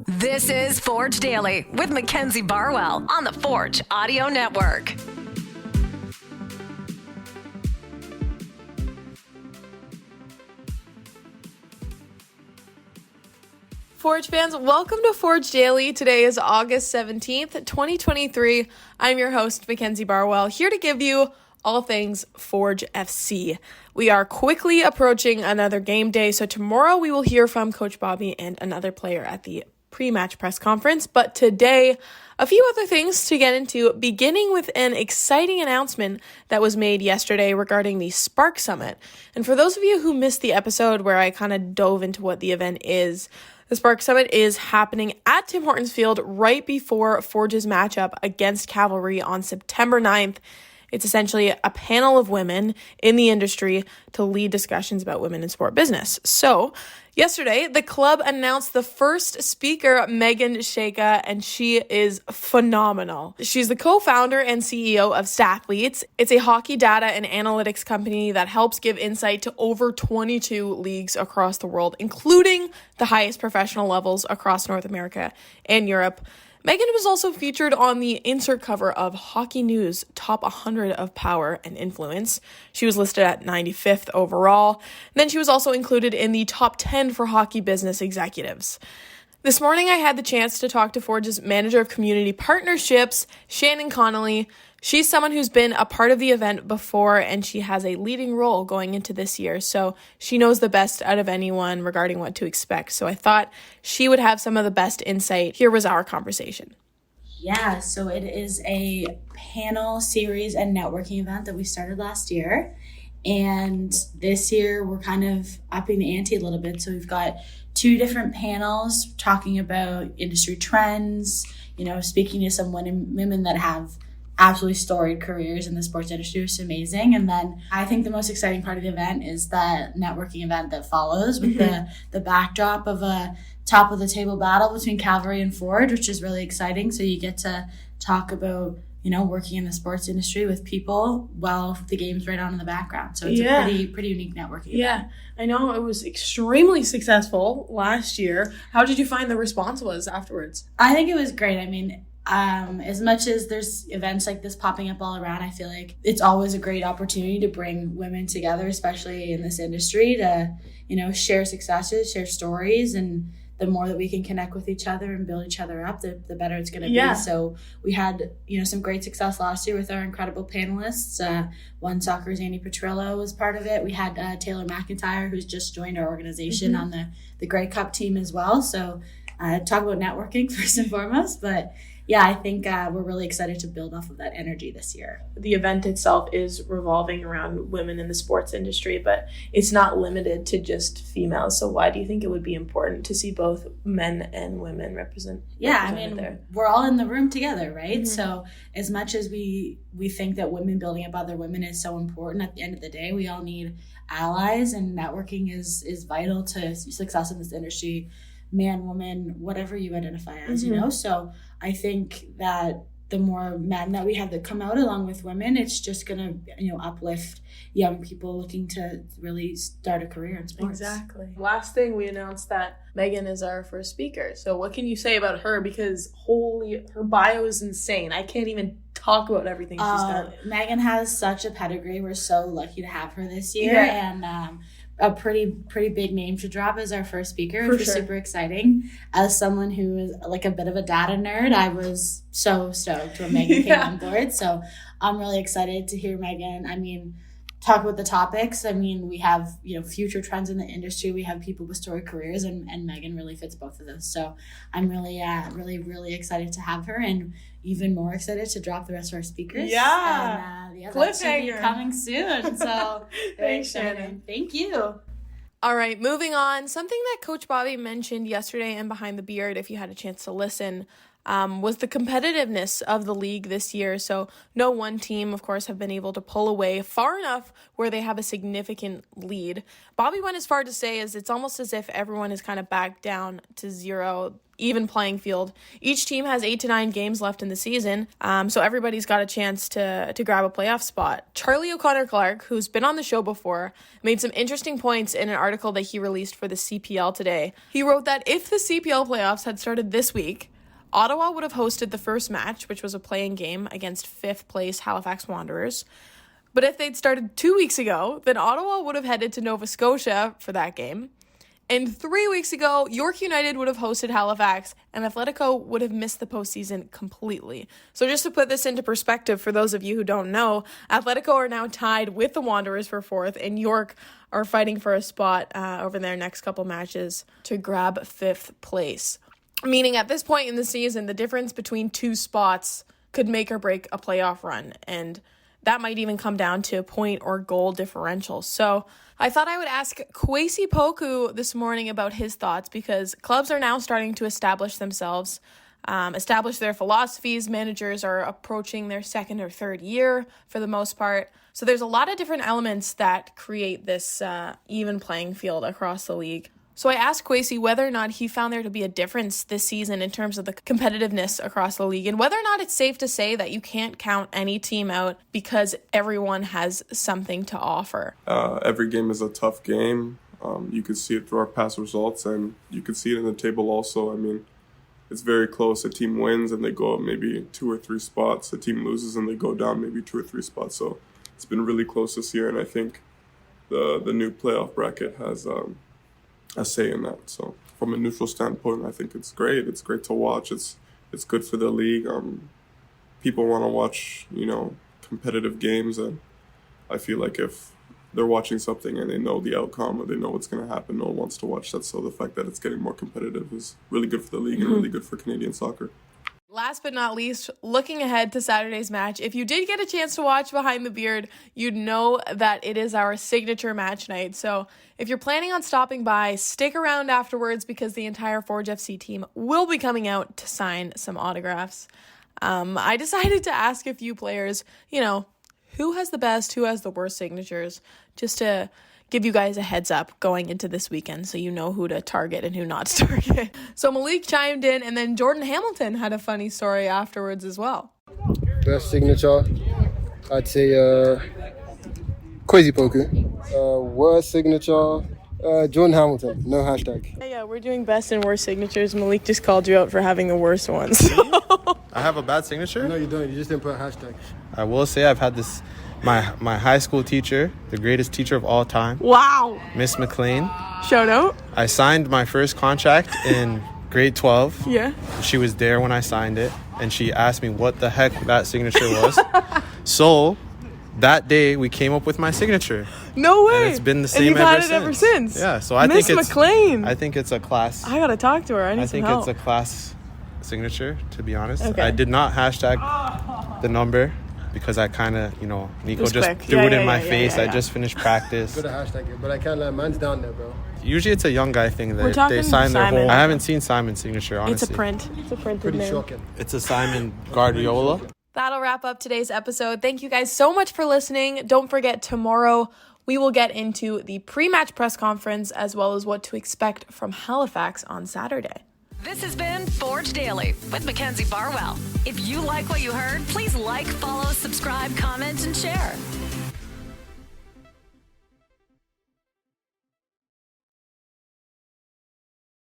This is Forge Daily with Mackenzie Barwell on the Forge Audio Network. Forge fans, welcome to Forge Daily. Today is August 17th, 2023. I'm your host, Mackenzie Barwell, here to give you all things Forge FC. We are quickly approaching another game day, so tomorrow we will hear from Coach Bobby and another player at the pre-match press conference. But today, a few other things to get into, beginning with an exciting announcement that was made yesterday regarding the Spark Summit. And for those of you who missed the episode where I kind of dove into what the event is, the Spark Summit is happening at Tim Hortons Field right before Forge's matchup against Cavalry on September 9th. It's essentially a panel of women in the industry to lead discussions about women in sport business. So yesterday, the club announced the first speaker, Megan Shaka, and she is phenomenal. She's the co-founder and CEO of Stathletes. It's a hockey data and analytics company that helps give insight to over 22 leagues across the world, including the highest professional levels across North America and Europe. Megan was also featured on the insert cover of Hockey News Top 100 of Power and Influence. She was listed at 95th overall. And then she was also included in the top 10 for hockey business executives. This morning, I had the chance to talk to Forge's manager of community partnerships, Shannon Connolly. She's someone who's been a part of the event before, and she has a leading role going into this year. So she knows the best out of anyone regarding what to expect. So I thought she would have some of the best insight. Here was our conversation. Yeah, so it is a panel series and networking event that we started last year. And this year, we're kind of upping the ante a little bit. So we've got 2 different panels talking about industry trends, speaking to some women that have absolutely storied careers in the sports industry, which is amazing. And then I think the most exciting part of the event is the networking event that follows with the backdrop of a top of the table battle between Cavalry and Forge, which is really exciting. So you get to talk about working in the sports industry with people while the game's right on in the background. So it's a pretty unique networking event. I know it was extremely successful last year. How did you find the response was afterwards? I think it was great. I mean, as much as there's events like this popping up all around, I feel like it's always a great opportunity to bring women together, especially in this industry, to, share successes, share stories, and the more that we can connect with each other and build each other up, the better it's going to be. So we had, some great success last year with our incredible panelists. One Soccer's Andy Petrillo was part of it. We had Taylor McIntyre, who's just joined our organization on the Grey Cup team as well. So talk about networking first and foremost, but yeah, I think we're really excited to build off of that energy this year. The event itself is revolving around women in the sports industry, but it's not limited to just females. So why do you think it would be important to see both men and women represented there? We're all in the room together, right? Mm-hmm. So as much as we think that women building up other women is so important, at the end of the day, we all need allies, and networking is vital to success in this industry. Man, woman, whatever you identify as, So I think that the more men that we have that come out along with women, it's just going to, uplift young people looking to really start a career in sports. Exactly. Last thing, we announced that Megan is our first speaker. So what can you say about her? Because her bio is insane. I can't even talk about everything she's done. Megan has such a pedigree. We're so lucky to have her this year. Yeah. And, a pretty big name to drop as our first speaker, which was super exciting. As someone who is like a bit of a data nerd, I was so stoked when Megan came on board. So I'm really excited to hear Megan. Talk about the topics. We have, future trends in the industry. We have people with storied careers, and Megan really fits both of those. So I'm really, really excited to have her, and even more excited to drop the rest of our speakers. Yeah. And, that should be coming soon. So thanks, Shannon. Thank you. All right, moving on. Something that Coach Bobby mentioned yesterday and Behind the Beard, if you had a chance to listen, was the competitiveness of the league this year. So no one team, of course, have been able to pull away far enough where they have a significant lead. Bobby went as far to say is it's almost as if everyone is kind of back down to zero, even playing field. Each team has 8 to 9 games left in the season, so everybody's got a chance to grab a playoff spot. Charlie O'Connor-Clark, who's been on the show before, made some interesting points in an article that he released for the CPL today. He wrote that if the CPL playoffs had started this week, Ottawa would have hosted the first match, which was a play-in game against 5th place Halifax Wanderers. But if they'd started 2 weeks ago, then Ottawa would have headed to Nova Scotia for that game. And 3 weeks ago, York United would have hosted Halifax, and Atletico would have missed the postseason completely. So just to put this into perspective, for those of you who don't know, Atletico are now tied with the Wanderers for 4th, and York are fighting for a spot over their next couple matches to grab 5th place. Meaning at this point in the season, the difference between 2 spots could make or break a playoff run, and that might even come down to point or goal differential. So I thought I would ask Kwesi Poku this morning about his thoughts, because clubs are now starting to establish themselves, establish their philosophies. Managers are approaching their 2nd or 3rd year for the most part. So there's a lot of different elements that create this even playing field across the league. So I asked Kwesi whether or not he found there to be a difference this season in terms of the competitiveness across the league, and whether or not it's safe to say that you can't count any team out because everyone has something to offer. Every game is a tough game. You could see it through our past results, and you could see it in the table also. I mean, it's very close. A team wins and they go up maybe 2 or 3 spots. A team loses and they go down maybe 2 or 3 spots. So it's been really close this year, and I think the new playoff bracket has a say in that. So from a neutral standpoint, I think it's great. It's great to watch. It's good for the league. People want to watch, competitive games, and I feel like if they're watching something and they know the outcome or they know what's going to happen, no one wants to watch that. So the fact that it's getting more competitive is really good for the league and really good for Canadian soccer. Last but not least, looking ahead to Saturday's match, if you did get a chance to watch Behind the Beard, you'd know that it is our signature match night. So if you're planning on stopping by, stick around afterwards, because the entire Forge FC team will be coming out to sign some autographs. I decided to ask a few players, who has the best, who has the worst signatures, just to give you guys a heads up going into this weekend so you know who to target and who not to target. So Malik chimed in, and then Jordan Hamilton had a funny story afterwards as well. Best signature, I'd say Kwesi Poku. Worst signature, Jordan Hamilton, no hashtag. Yeah, we're doing best and worst signatures. Malik just called you out for having the worst ones. I have a bad signature? No, you don't. You just didn't put a hashtag. I will say I've had this, my high school teacher, the greatest teacher of all time. Wow. Miss McLean. Shout out. I signed my first contract in grade 12. Yeah. She was there when I signed it, and she asked me what the heck that signature was. So that day we came up with my signature. No way. And it's been the same and you've ever had it since. ever since. Yeah, so I Miss think it's McLean. I think it's a class. I gotta talk to her. I think it's a class signature, to be honest. Okay. I did not hashtag the number because I kind of, Nico just quick. threw it in my Yeah, face. yeah. I just finished practice. Put a hashtag it, but I can't let man's down there, bro. Usually it's a young guy thing. We're talking They sign their Simon. whole... I haven't seen Simon's signature, honestly. It's a print. It's a printed Pretty name. shocking. It's a Simon Guardiola. That'll wrap up today's episode. Thank you guys so much for listening. Don't forget, tomorrow we will get into the pre-match press conference as well as what to expect from Halifax on Saturday. This has been Forge Daily with Mackenzie Barwell. If you like what you heard, please like, follow, subscribe, comment, and share.